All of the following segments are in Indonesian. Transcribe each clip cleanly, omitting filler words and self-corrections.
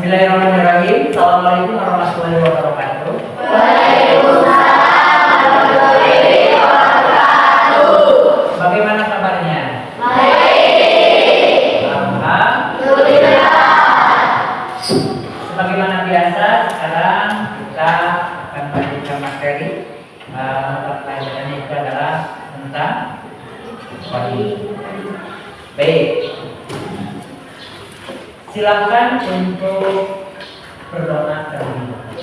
Bismillahirrahmanirrahim. Assalamualaikum warahmatullahi wabarakatuh. Waalaikumsalam warahmatullahi wabarakatuh. Bagaimana kabarnya? Baik. Alhamdulillah. Sebagaimana biasa, sekarang kita akan melanjutkan materi. Mata pelajarannya itu adalah tentang wahyu. Baik. Silakan untuk berdoa terlebih dahulu.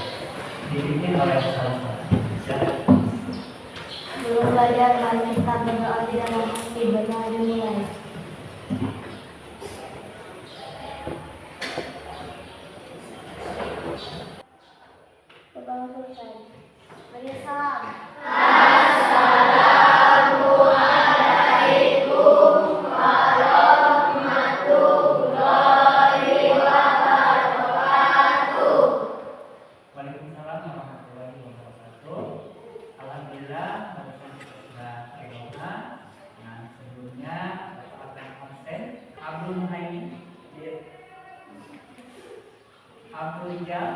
Dipimpin oleh saudara. Silakan. Belum belajar, mari kita berdoa di dalam ibadah dunia. Coba selesai. Mari salam. Assalamualaikum warahmatullahi wabarakatuh. Waalaikumsalam warahmatullahi wabarakatuh. Alhamdulillah, barusan kita sudah berdoa. Nah, sebelumnya akan konsen Abdul Muhaimin, Abdul Rijal,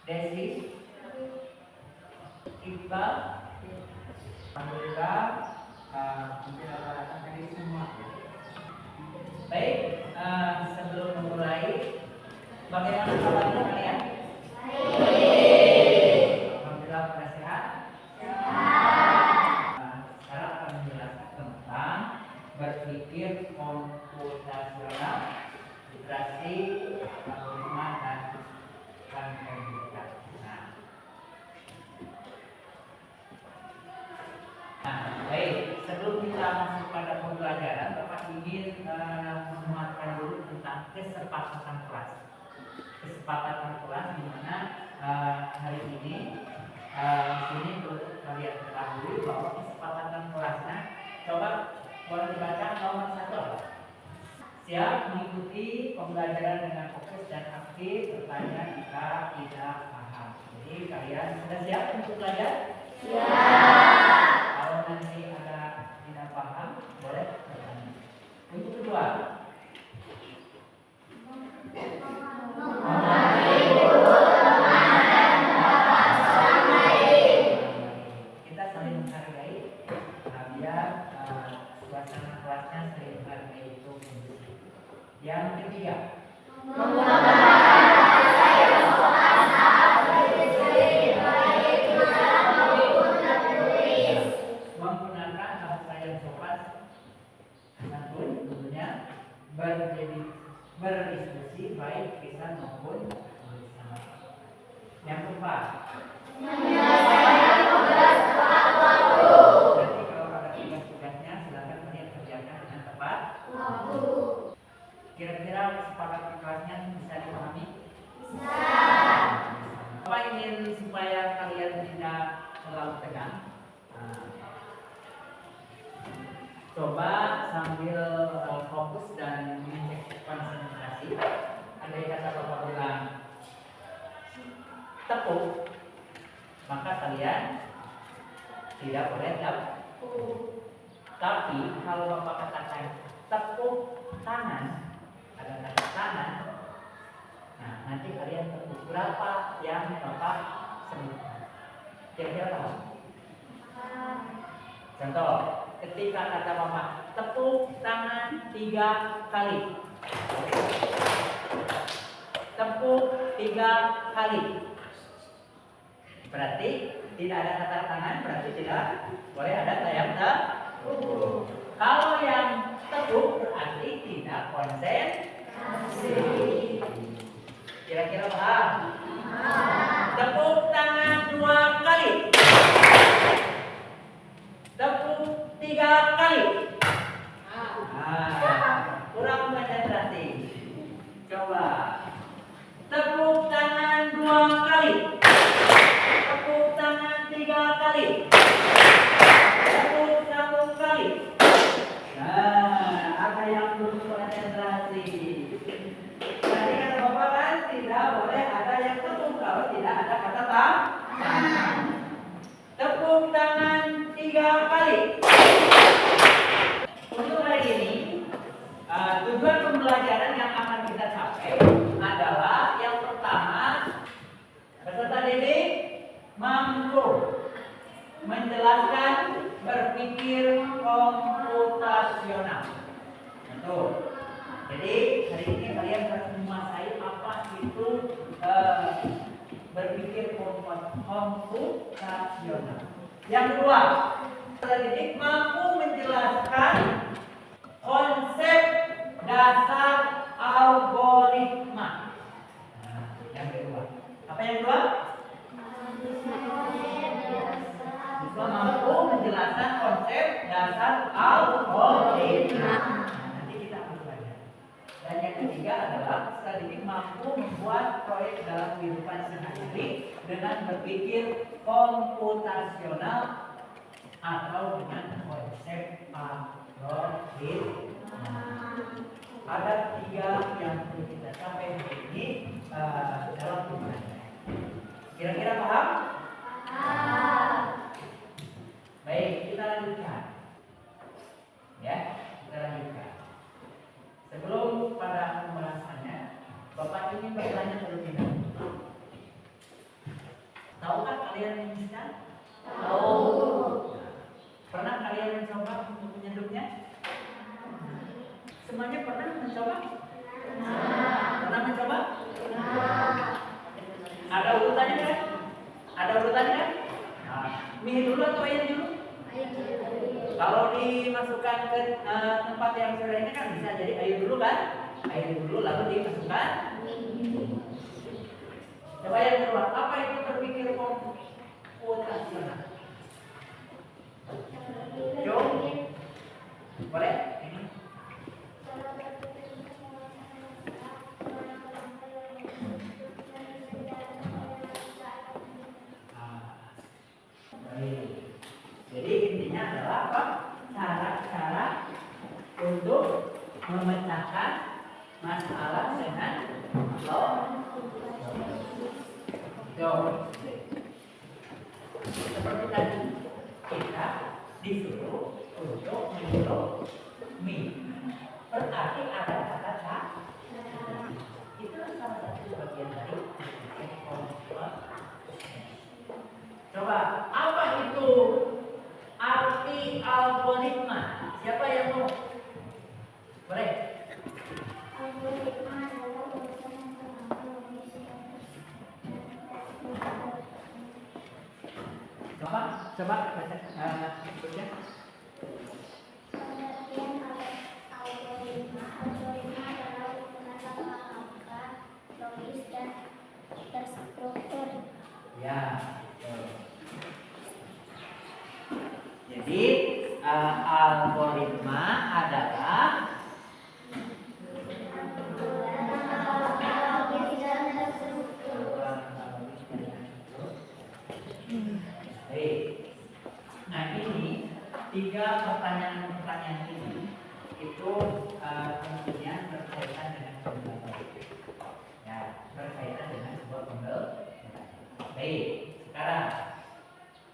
Desi, Iqbal, Alhamdulillah, mungkin rata-rata tadi semua. Baik, sebelum memulai, bagaimana kabarnya kalian? Alhamdulillah pada sehat. Sekarang akan menjelaskan tentang berpikir komputasional, literasi, algoritma dan komputer. Baik. Sebelum kita masuk pada pembelajaran, Bapak ingin menguatkan dulu tentang kesepakatan kelas. Kesepakatan kelas di mana hari ini perlu kalian ketahui bahwa kesepakatan kelasnya, coba boleh dibaca nomor 1. Siap mengikuti pembelajaran dengan fokus dan aktif, bertanya jika tidak paham. Jadi kalian sudah siap untuk belajar? Siap. Kalau nanti ada tidak paham, boleh bertanya. Untuk kedua, kita saling menghargai, biar suasana kelasnya saling menghargai itu. Yang ketiga, menggunakan bahasa yang sopan santun, tentunya berdiskusi baik lisan maupun tulisan. Yang keempat, nanti kalau ada tugas-tugasnya silakan kalian kerjakan dengan tepat. Kira-kira kesepakatan kelasnya bisa dipahami? Bapak ingin supaya kalian tidak terlalu tegang. Coba sambil fokus dan mengecek konsentrasi. Andai kata Bapak bilang tepuk, maka kalian tidak boleh tepuk. Tapi kalau Bapak katakan tepuk tangan, ada kata tangan, nah nanti kalian tepuk berapa yang Bapak sebutkan. Kira-kira tahu? Contoh, ketika kata Bapak tepuk tangan 3 kali, tepuk 3 kali, berarti tidak ada kata tangan, berarti tidak boleh ada yang tepuk. Kalau yang tepuk berarti tidak konsentrasi. Kira-kira paham? Tepuk tangan 2 kali, tepuk 3 kali. Kurang konsentrasi. Coba tepuk tangan 2 kali, tepuk tangan 3 kali, tepuk 1 kali. Nah, ada yang belum konsentrasi. Tadi kata Bapak kan tidak boleh ada yang tepuk kalau tidak ada kata tangan. Tepuk tangan 3 kali. Untuk hari ini tujuan pembelajaran yang akan kita capai adalah berpikir komputasional. Betul. Jadi hari ini kalian harus menguasai apa itu berpikir komputasional. Yang kedua, pendidik mampu menjelaskan konsep dasar algoritma. Nah, yang kedua. Apa yang kedua? Siswa mampu menjelaskan konsep dasar algoritma. Nah, nanti kita akan belajar. Dan yang ketiga adalah pendidik mampu membuat proyek dalam kehidupan sehari-hari dengan berpikir komputasional atau dengan konsep algoritma. Ada 3 yang perlu kita capai hari ini dalam pembelajaran. Kira-kira paham? Baik, kita lanjutkan. Ya, kita lanjutkan. Sebelum pada pembahasannya, Bapak ingin bertanya terlebih dahulu. Tahukah kalian instan? Tahu. Pernah kalian mencoba untuk menyedupnya? Semuanya pernah mencoba? Pernah mencoba? Ada urutannya kan? Ada urutannya kan? Mie dulu atau air dulu? Kalau dimasukkan ke tempat yang sudah ini kan bisa jadi air dulu kan? Air dulu lalu dimasukkan. Coba yang kedua, apa itu berpikir komputasional? Jo, boleh? Ini. Baik. Jadi intinya adalah apa? Cara-cara untuk memecahkan masalah dengan logik. Seperti tadi kita disuruh untuk menghirup mie. Berarti ada kata cara. Itu salah satu bagian dari coba apa itu arti algoritma? Siapa yang mau? Boleh? Algoritma adalah urusan yang Coba baca berikutnya. Pengertian algoritma adalah urusan angka, logis dan terstruktur. Ya. Jadi algoritma adalah nah ini 3 pertanyaan ini itu tentunya berkaitan dengan pembelajaran. Ya, berkaitan dengan sebuah pembelajaran. Baik, sekarang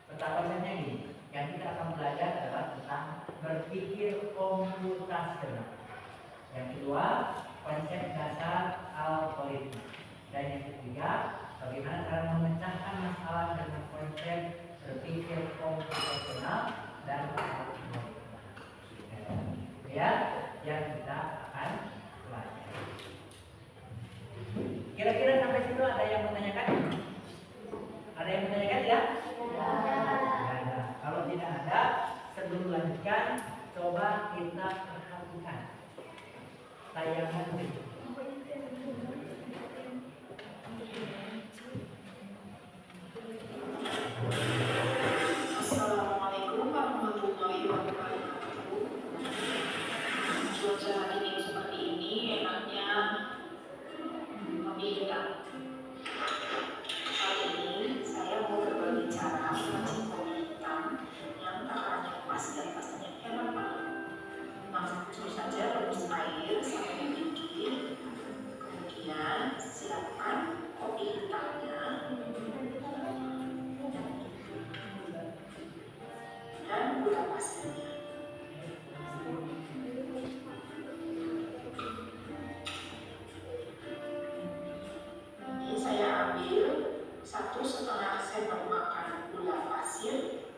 pertanyaannya ini yang kita akan belajar adalah tentang berpikir komputasional. Yang kedua, konsep dasar algoritma. Dan yang ketiga, bagaimana cara memecahkan masalah dengan konsep berpikir komputasional dan algoritma. Ya, yang kita akan pelajari. Kira-kira sampai situ ada yang menanyakan? Ada yang menanyakan tidak? Ada. Kalau tidak ada, sebelum lanjutkan, coba kita perhatikan tayangan ini. Assalamualaikum warahmatullahi wabarakatuh. Cuaca hari ini seperti ini, enaknya membeda. Kali ini saya mau berbagi cara meracik kopi hitam yang takarannya pas dan pastinya enak banget. Langsung saja rebus air sampai mendidih. Kemudian siapkan kopi hitamnya. Dan gula pasirnya. Ini saya ambil 1,5 sendok makan gula pasir.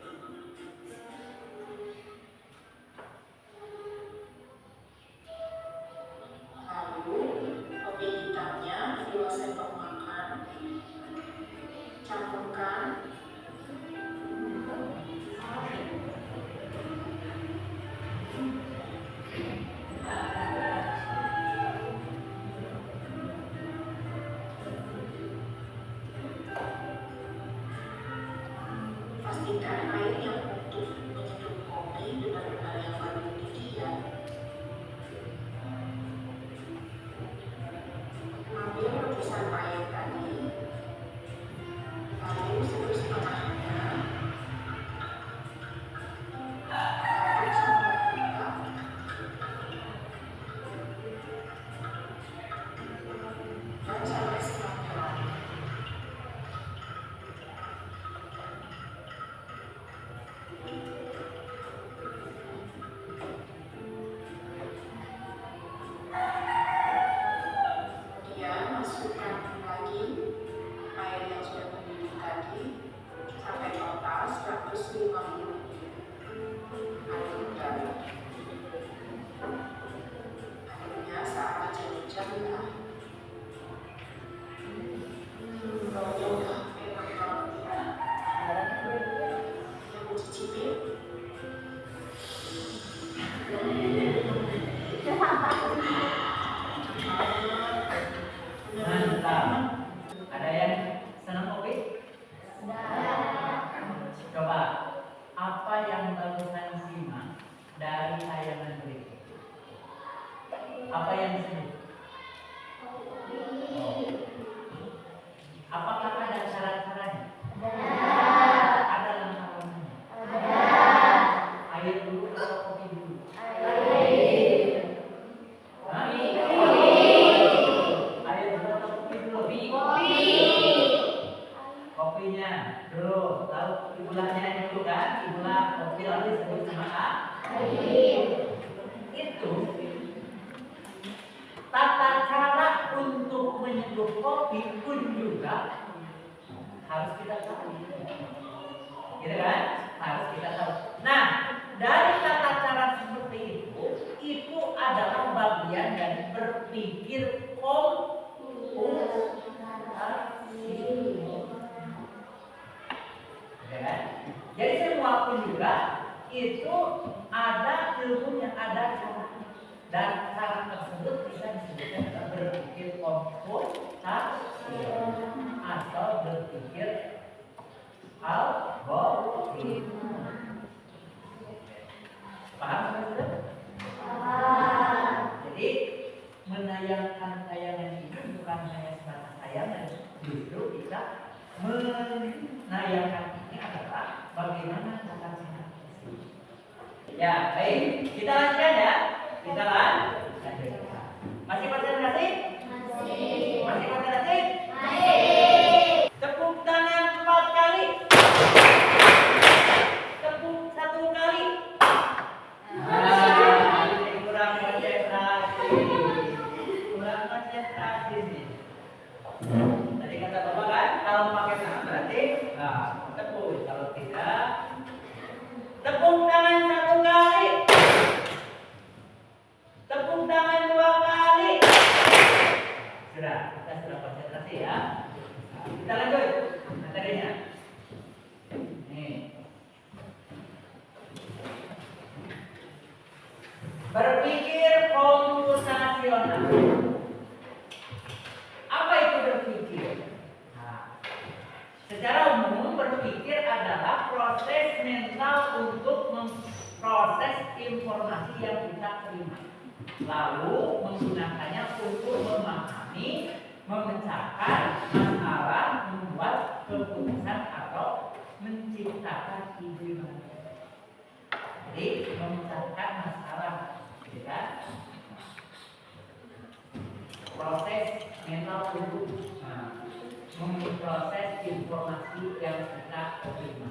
diganti lagi air yang sudah mendidih tadi sampai total 150 air udara. Akhirnya saat hujan ya. Baunya enak banget ya. Yang cicipin. Mantap. Ada yang senang kopi? Coba, apa yang barusan simak dari tayangan berikut? Apa yang disebut? Apakah ada syarat-syaratnya? Ada langkah-langkahnya? Air dulu atau kopi dulu? Hah? Air dulu atau kopi dulu? Kopinya dulu, tahu ibulahnya dulu kan? Ibulah kopi lalu disebut sama itu. Tata cara untuk menyeduh kopi pun juga harus kita tahu, gitu kan? Harus kita tahu. Nah, dari tata cara seperti itu adalah bagian dari berpikir komputasi. Ya kan? Jadi semua pun juga itu ada ilmunya, ada cara. Dan cara tersebut bisa disebutkan berpikir komputasi atau berpikir algoritma. Paham sudah? Jadi menayangkan tayangan ini bukan hanya sebatas tayangan, justru kita menayangkan ini adalah bagaimana tata cara. Ya, baik, kita lanjutkan ya. Kita lanjutkan. Masih konsentrasi? Masih konsentrasi? Tepuk tangan 4 kali. Tepuk 1 kali. Ini kurang konsentrasi. Kurang konsentrasi nih. Tadi kata Bapak kan, kalau pakai tangan berarti tepuk. Kalau tidak, tepuk tangan 1 kali. Tepuk tangan 2 kali. Sudah, kita sudah konsentrasi ya. Kita lanjut materinya. Nih. Berpikir komputasional. Apa itu berpikir? Nah, secara umum berpikir adalah proses mental untuk memproses informasi yang kita terima, lalu menggunakannya untuk memahami, memecahkan masalah, membuat keputusan atau menciptakan ide baru. Jadi memecahkan masalah, ya. Proses mental untuk memproses informasi yang kita terima.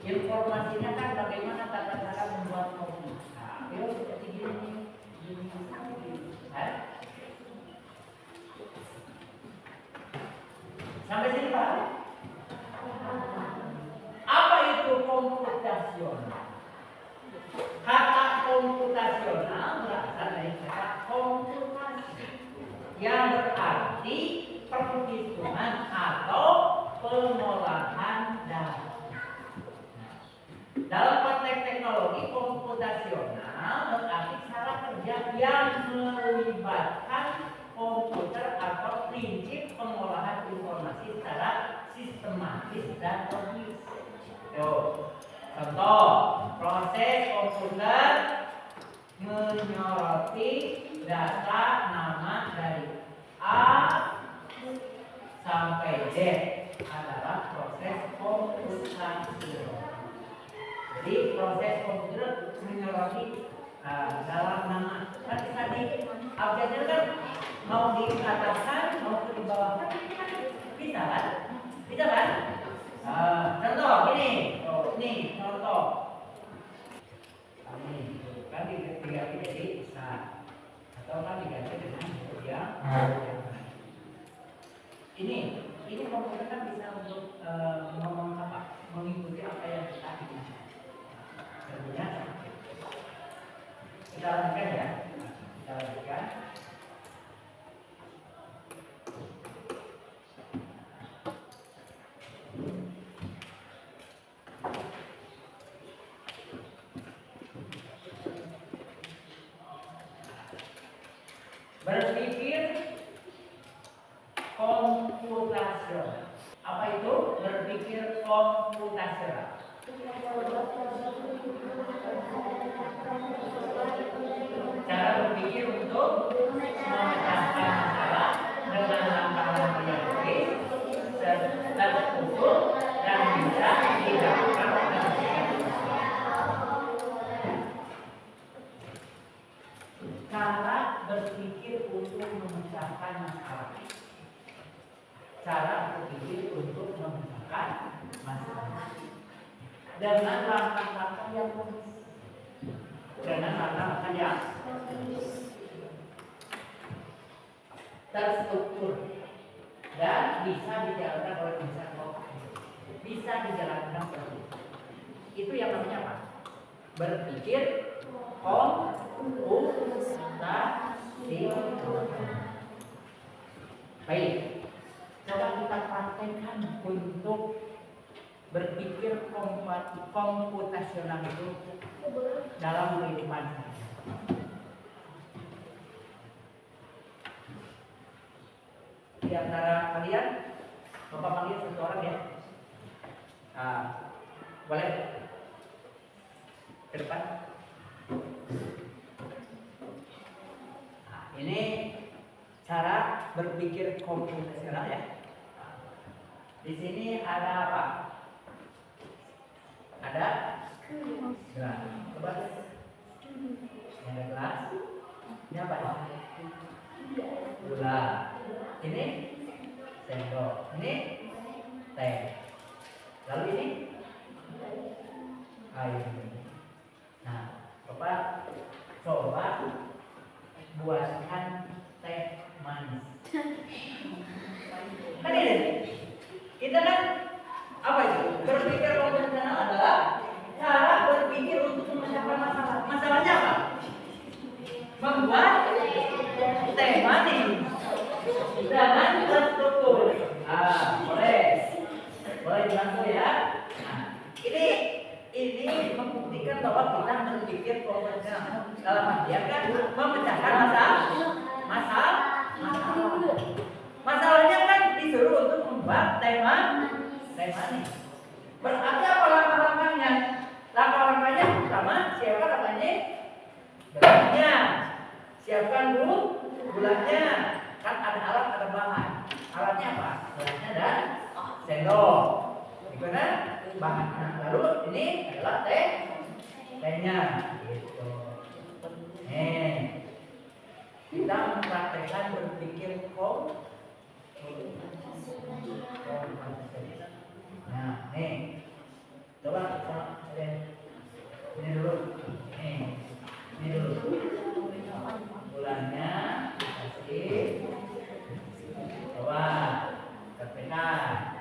Informasinya kan bagaimana tata cara membuat kopi. Nah, seperti gini. Sampai sini Pak? Apa itu komputasional? Kata komputasional berasal dari kata komputasi yang berarti perhitungan atau pengolahan data. Dalam konteks teknologi komputasional berarti cara kerja yang melibatkan komputer atau prinsip pengolahan informasi secara sistematis dan logis. Contoh, proses komputer menyoroti data nama dari A sampai Z adalah proses komputasi. Jadi proses komputer menyoroti dalam nama tadi objeknya kan mau diataskan mau ke bawah bisa kan? Bisa kan? Contoh gini, ini contoh. Ini kan diganti jadi besar atau kan diganti dengan huruf yang lain. ini komputer kan bisa untuk mengikuti apa yang kita inginkan. Tentunya kita lanjutkan ya. Kita lanjutkan. Berpikir komputasional. Apa itu berpikir komputasional? Cara berpikir untuk memecahkan masalah dengan langkah-langkah yang logis, terstruktur, dan bisa dilakukan dengan cara berpikir untuk memecahkan masalah. Cara berpikir untuk memecahkan masalah dengan langkah-langkah yang logis. Dengan langkah-langkah yang terstruktur dan bisa dijalankan oleh insan kognitif. Bisa dijalankan seperti itu. Itu yang namanya apa? Berpikir komputasional. Baik, coba kita praktekkan untuk berpikir komputasional itu dalam kehidupan saya. Di antara kalian, Bapak panggil satu orang ya. Boleh ke depan. Ini cara berpikir komputasional ya. Di sini ada apa? Ada gelas. Coba. Ini ada gelas. Ini apa ya? Gula. Ini sendok. Ini teh. Lalu ini air. Nah, Bapak coba buatkan teh manis. Kan ini kita kan apa itu? Berpikir komputasional adalah cara berpikir untuk memecahkan masalah. Masalahnya apa? Membuat teh manis dengan terstruktur. Boleh dibantu ya. Nah, ini membuktikan bahwa kita berpikir komputasional dalam artian kan memecahkan masalah. Masalahnya kan disuruh untuk membuat teh manis. Berarti apa langkah-langkahnya? Langkah-langkahnya pertama siapkan apanya? Gelanya. Siapkan dulu gulanya. Kan ada alat, ada bahan. Alatnya apa? Gelasnya dan sendok. Gimana? Bahannya. Lalu ini adalah tehnya. Gitu. Kita mempraktekkan berpikir Nah, coba ini dulu. Ini dulu. Gulanya kasih. Coba tekan.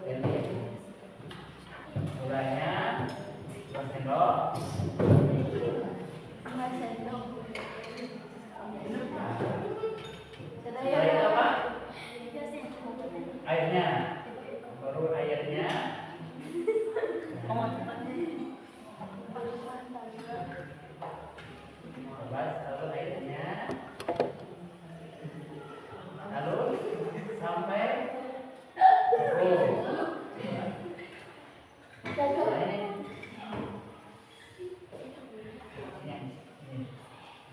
Ini gulanya 2 sendok. Setelah itu apa? Airnya. Baru airnya. Coba lalu airnya. Lalu sampai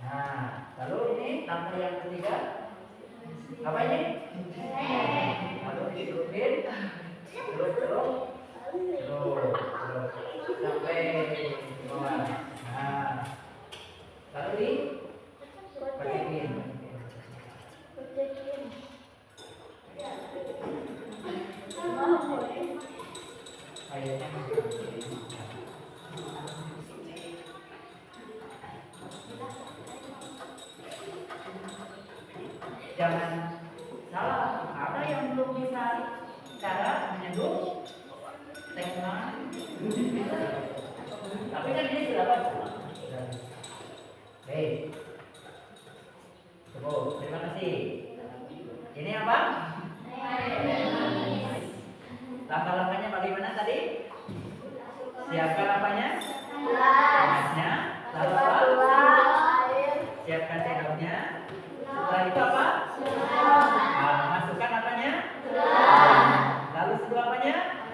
Nah, lalu ini langkah yang ketiga apa ini? Lalu dicelupin, celup sampai bawah. Nah, lalu dipatikin. Airnya jangan Salah. Ada yang belum bisa cara menyeduh tema. Tapi kan ini sudah bagus. Baik. Cukup. Terima kasih. Ini apa? Langkah-langkahnya bagaimana tadi? Siapkan apanya? Gelasnya. Lalu apa? Siapkan sendoknya. Setelah itu apa? Masukkan apanya? Lalu seduh apanya?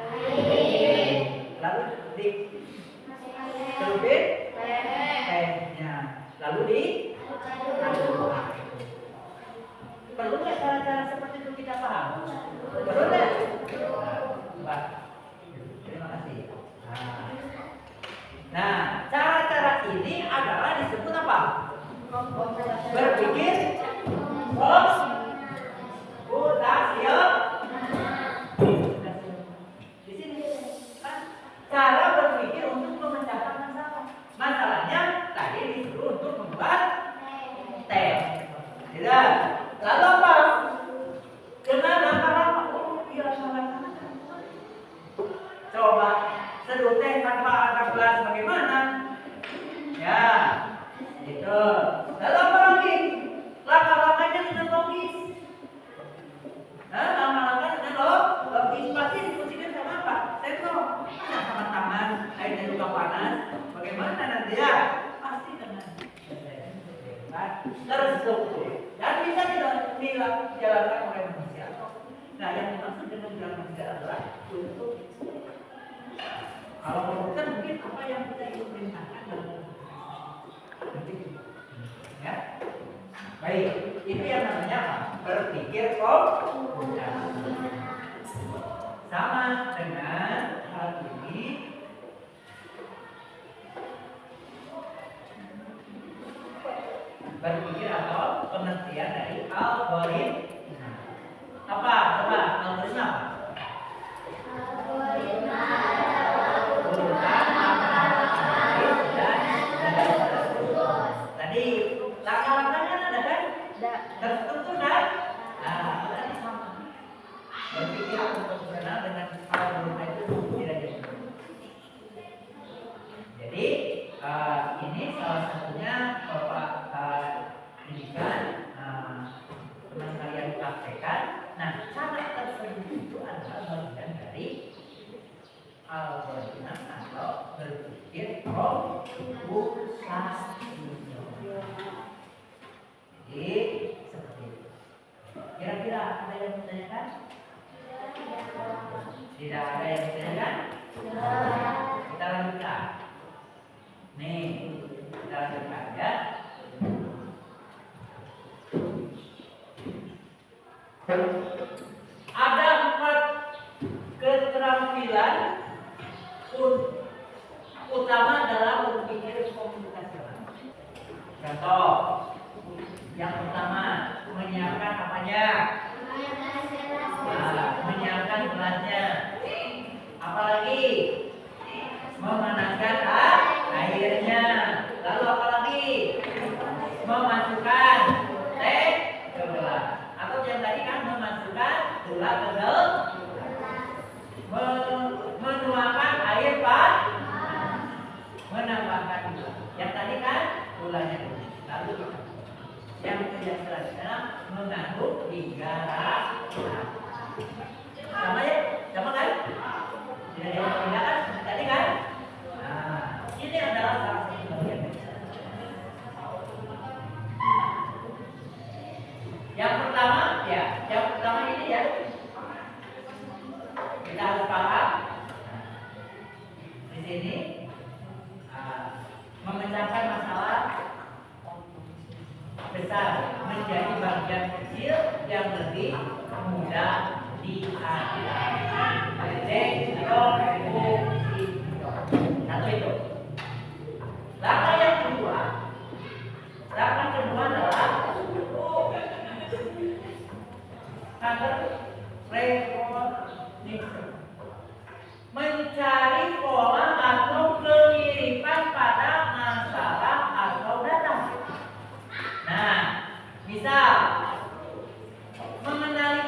Lalu dicelupin tehnya. Lalu aduk. Perlu nggak cara-cara seperti itu kita paham? Perlu nggak? Nah, terima kasih. Nah, cara-cara ini adalah disebut apa? Berpikir komputasi. Di sini kan cara berpikir untuk memecahkan masalah. Masalahnya tadi disuruh untuk membuat teh. Tidak. Lalu apa? Dengan langkah-langkah. Oh, iya salah. Coba seduh teh tanpa ada gelas bagaimana? Ya, itu. Lalu apa lagi? Langkah-langkahnya dengan logis. Langkah-langkah dengan logis pasti dikuncikan sama apa? Sensor. Sama tangan, airnya juga panas. Bagaimana nanti ya? Pasti dengan terstruktur dan bisa dijalankan oleh manusia. Nah, yang dimaksud dengan jalan manusia adalah untuk kalau komputer mungkin apa yang kita ingin perintahkan dalam ya. Baik, itu yang namanya apa? Berpikir komputasi. Sama dengan hal ini. Berpikir atau pengertian dari algoritma. Apa? Coba algoritma apa? Algoritma Urutan tadi langkah-langkahnya ada kan? Terstruktur kan? Nah, tadi sama. Berpikir profesional dengan algoritma itu tidak jauh. Jadi ini salah satunya Bapak ini kan teman kalian praktekkan. Nah, cara tersebut itu adalah bagian dari algoritma atau berpikir komputasi. Jadi seperti itu. Kira-kira ada yang bertanyakan? Tidak ada yang bertanyakan? Kita lanjutkan. Nih, kita lanjutkan ya. Ada 4 keterampilan utama dalam berpikir komputasional. Contoh, yang pertama menyiapkan apanya? Menyiapkan gelasnya. Apalagi memanaskan airnya. Lalu apalagi memasukkan teh ke gelas. Atau yang tadi kan memasukkan gula ke gelas. Menuangkan air menambahkan gula. Yang tadi kan gulanya. Lalu yang kedua selanjutnya mengaduk hingga rata. Sama ya? Sama kan? Tidak kan? Tadi kan? Nah, ini adalah salah satu bagian. Yang pertama ini ya. Kita harus paham. Di sini memecahkan masalah besar menjadi bagian kecil yang lebih mudah diatasi. Satu itu. Langkah kedua adalah recognition. Mencari pola atau kemiripan pada masalah atau data. Nah, misal mengenali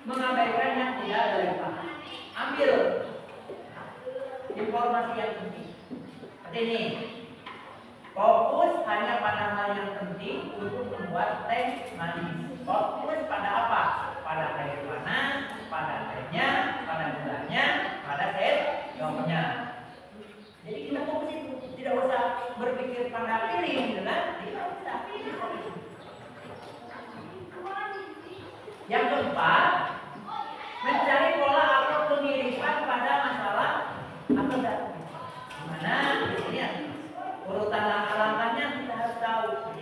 mengabaikan yang tidak relevan. Ambil informasi yang penting. Seperti ini. Fokus hanya pada hal yang penting untuk membuat teh manis. Fokus pada apa? Pada air panas, pada tehnya, pada gulanya, pada sendoknya. Jadi kita fokus itu, tidak usah berpikir pada piring, gitu kan? Tidak usah piring. Yang keempat, mencari pola atau pemiripan pada masalah atau data. Gimana? Ini ya. Urutan langkah-langkahnya kita harus tahu.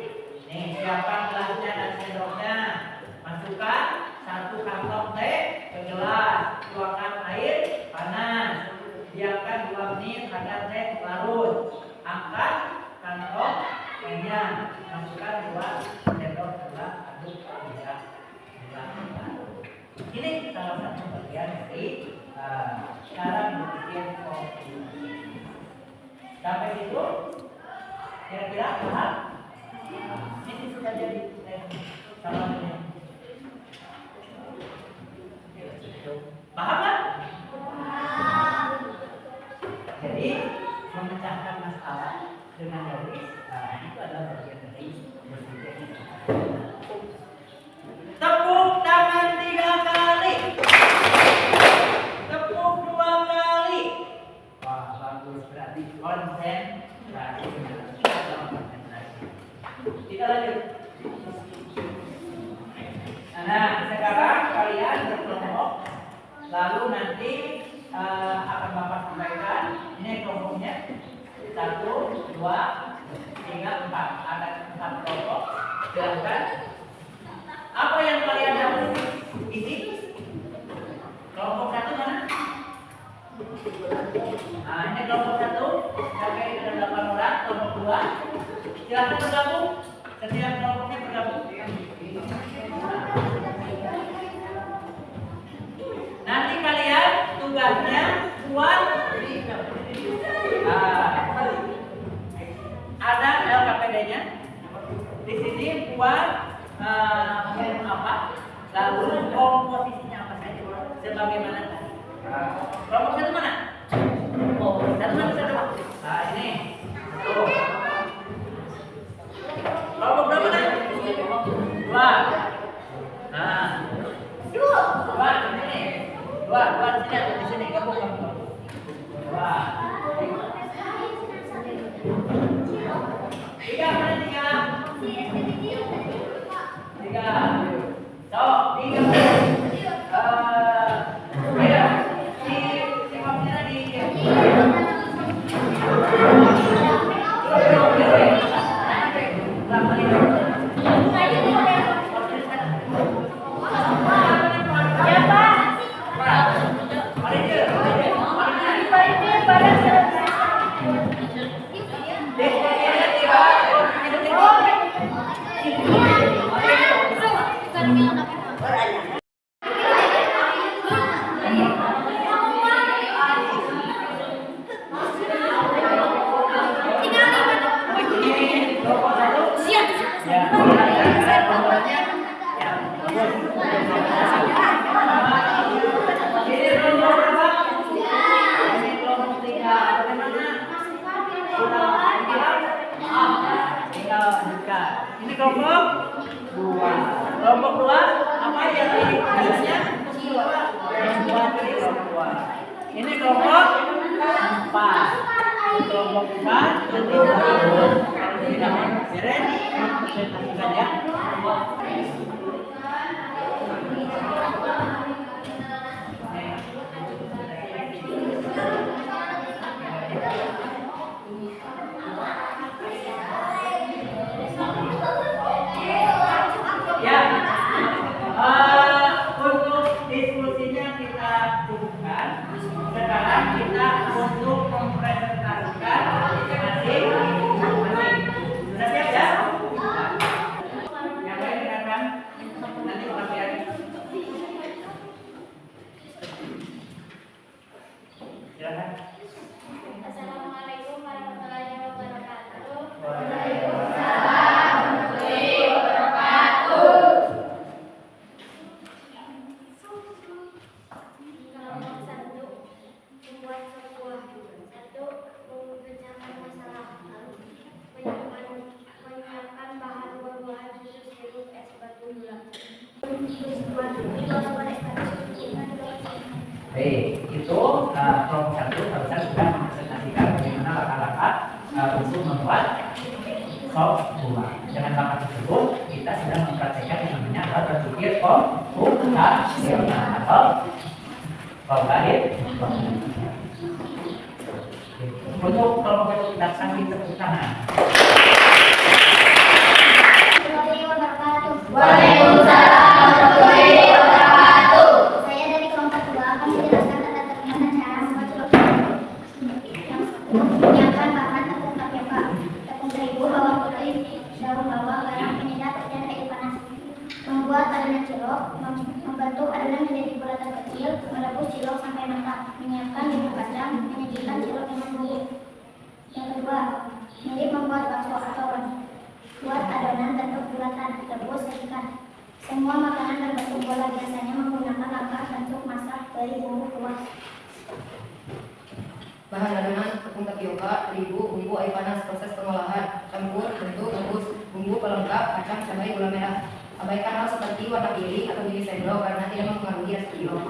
Nih, siapkan gelasnya dan sendoknya. Masukkan 1 kantong teh ke gelas. Tuangkan air panas. Biarkan 2 menit agar teh larut. Angkat kantong tehnya. Masukkan 2 sendok gula. Aduk hingga larut. Ini salah satu bagian dari cara berpikir kopi. Sampai situ kira-kira paham? Ini sudah jadi sama ini. Paham kan? Jadi memecahkan masalah dengan logis, itu adalah bagian dari berpikir. Tepuk tangan 3 kali. Tepuk 2 kali. Wah, bagus, berarti konsentrasi. Kita lanjut. Nah, sekarang kalian berkelompok. Lalu nanti akan Bapak sampaikan. Ini kelompoknya 1, 2, 3, 4. Ada 4 kelompok. Silakan. Apa yang kalian harus isi? Kelompok 1 mana? Nah, ini kelompok 1. Sampai ada 8 orang. Kelompok 2. Silakan bergabung. Setiap kelompoknya bergabung. Nanti kalian tugasnya buat ada LKPD-nya. Di sini buat apa? Lalu komposisinya apa saja? Sebagaimana tadi. Kelompok 1 mana? Oh, 1 mana? Nah, ini. Tuh. Kelompok berapa mana? 2. Nah. 2 ini. 2 di sini gabung. 2. 3 mana 3? 3. So, 3. Si wakilnya di ini kelompok 2. Kelompok 2 apa yang dijelasnya? Ini kelompok 4. Kelompok 4 tidak beres. Ya. Untuk diskusinya kita cukupkan. Sekarang kita untuk mempresentasikan masing-masing. Sudah siap ya? Yang lain dengarkan. Nanti bagian itu kelompok 1 barusan sudah mempresentasikan bagaimana langkah-langkah untuk membuat sop buah. Dengan langkah tersebut kita sudah mempraktekkan yang namanya adalah berpikir komputasional atau logaritma. Untuk kelompok itu kita sambil tepuk tangan. Waalaikumsalam warahmatullahi wabarakatuh. Saya dari kelompok 2 akan menjelaskan tentang bagaimana cara membuat cilok yang menyiapkan bahan tepung tapioka, tepung terigu, bawang putih, daun bawang, garam, penyedap, dan kayu panas. Membuat adonan cilok, membentuk adonan menjadi bulatan kecil, merebus cilok sampai matang, menyiapkan bumbu kacang, menyajikan cilok yang lembut. Yang kedua, mirip membuat bakso atau roti. Buat adonan bentuk bulatan, rebus, sajikan. Semua makanan berbentuk bola biasanya menggunakan langkah bentuk masak dari bumbu kuah. Bahan adonan tepung tapioka, terigu, bumbu air panas, proses pengolahan, campur, bentuk, rebus, bumbu pelengkap, kacang, cabai, gula merah. Abaikan hal seperti warna pilih atau biji sendok karena tidak mempengaruhi rasa cilok.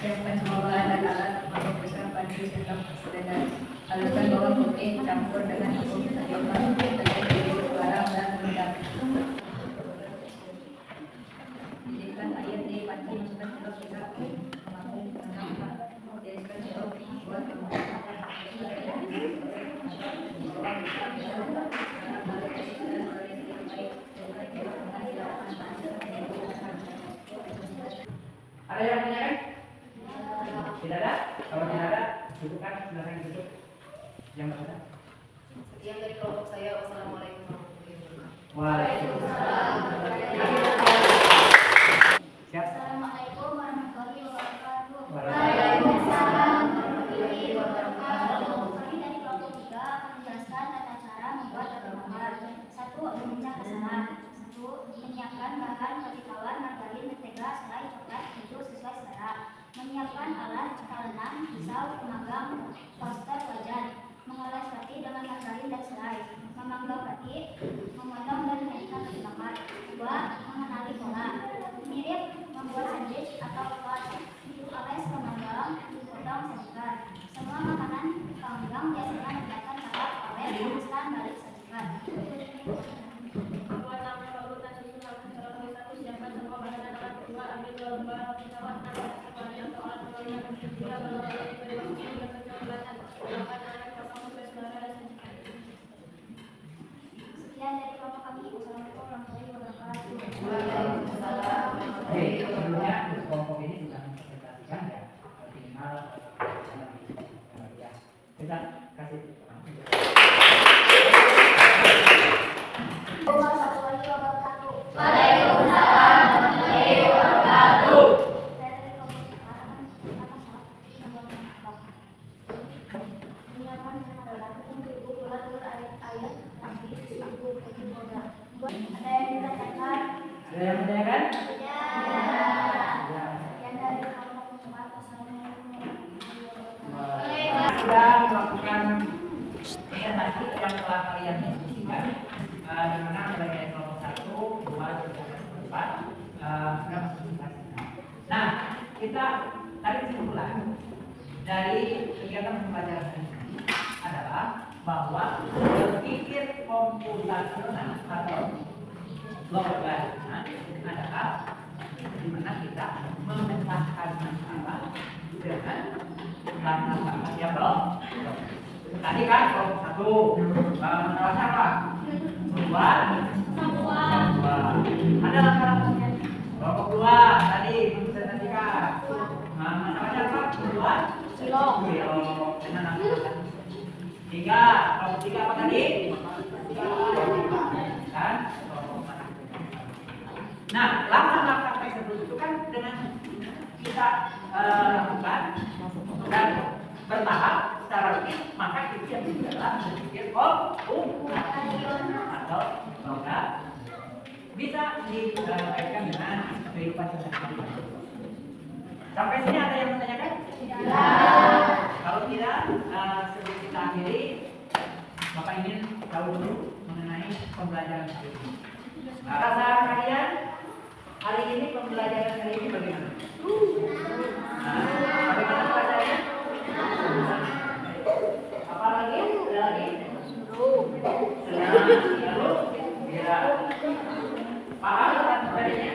Siapkan semua bahan dan alat untuk persiapan sendok dengan haluskan bawang putih campur dengan tepung tapioka, kemudian terigu, garam dan penyedap. Jadikan air di panci, masukkan cilok kita mampu menambah. Jadikan cilok buat Ada yang menanyakan? Tidak ada? Kalau tidak ada, dudukkan, silakan duduk. Yang mana? Sekian dari kelompok saya. Wassalamualaikum warahmatullahi wabarakatuh. Waalaikumsalam. Siap? Assalamualaikum warahmatullahi wabarakatuh. Waalaikumsalam. Warahmatullahi wabarakatuh. Kami dari kelompok 3 akan menjelaskan tata cara membuat dodol bakar. 1. Memecah pesanan. 1. Menyiapkan bahan roti tawar, margarin, mentega, selai, coklat, keju sesuai selera. Menyiapkan alat cakalenang, pisau, pemanggang, poster, wajan. Mengoles roti dengan margarin dan selai. Memanggang roti, memotong dan menyajikan roti bakar. 2. Mengenali pola. Mirip membuat sandwich atau toast. Oles, pemanggang, dipotong, sajikan. Semua makanan panggang biasanya menggunakan tahap oles, instan, balik, sajikan. Buat namanya urutan susun lakukan cara tulis 1. Siapkan semua bahan dan alat. 2. Ambil 2 lembar roti tawar. 3. Soal pengalian. 3. Balon roti dari bawang dan kecoklatan. 8. Air kosong sesuai selera dan sajikan. Sekian dari kelompok kami. Wassalamualaikum warahmatullahi wabarakatuh. Waalaikumsalam. Oke, sebelumnya kelompok ini juga mempresentasikan ya minimal ya. Kita kasih Warahmatullahi wabarakatuh. Waalaikumsalam warahmatullahi wabarakatuh. Saya dari kelompok 4 akan menjelaskan menyiapkan bahan adalah tepung terigu, gula, telur, air, tapi susu, baking soda. Ada yang ditanyakan? ada yang menanyakan? Ya. Ya. Sekian dari kelompok 4. Wassalamualaikum warahmatullahi wabarakatuh. Sudah melakukan presentasi yang telah kalian diskusikan di mana sebagai kelompok 1, 2, 3, 4 sudah mengklasifikasikan. Nah, kita tarik kesimpulan dari kegiatan pembelajaran ini adalah bahwa berpikir komputasional atau logaritma adalah di mana kita memecahkan masalah dengan langkah-langkah yang belum. Tadi kan kelompok 1 masalah apa? Membuat ada langkah-langkahnya. Kelompok 2 tadi mempresentasikan masalahnya apa? Membuat cilok dengan langkah-langkah. 3 kelompok 3 apa tadi? Kan? Nah, langkah-langkah tersebut itu kan dengan kita lakukan dan bertahap secara rutin, maka itu yang adalah berpikir komputasional atau logat bisa dikaitkan dengan kehidupan sehari-hari. Sampai sini ada yang menanyakan? Ya. Kalau tidak, sebelum kita akhiri, Bapak ingin tahu dulu mengenai pembelajaran hari ini. Rasa kalian hari ini pembelajaran hari ini bagaimana? Bagaimana rasanya? Apa lagi? Ada lagi? Senang, lalu gembira. Paham kan tadinya?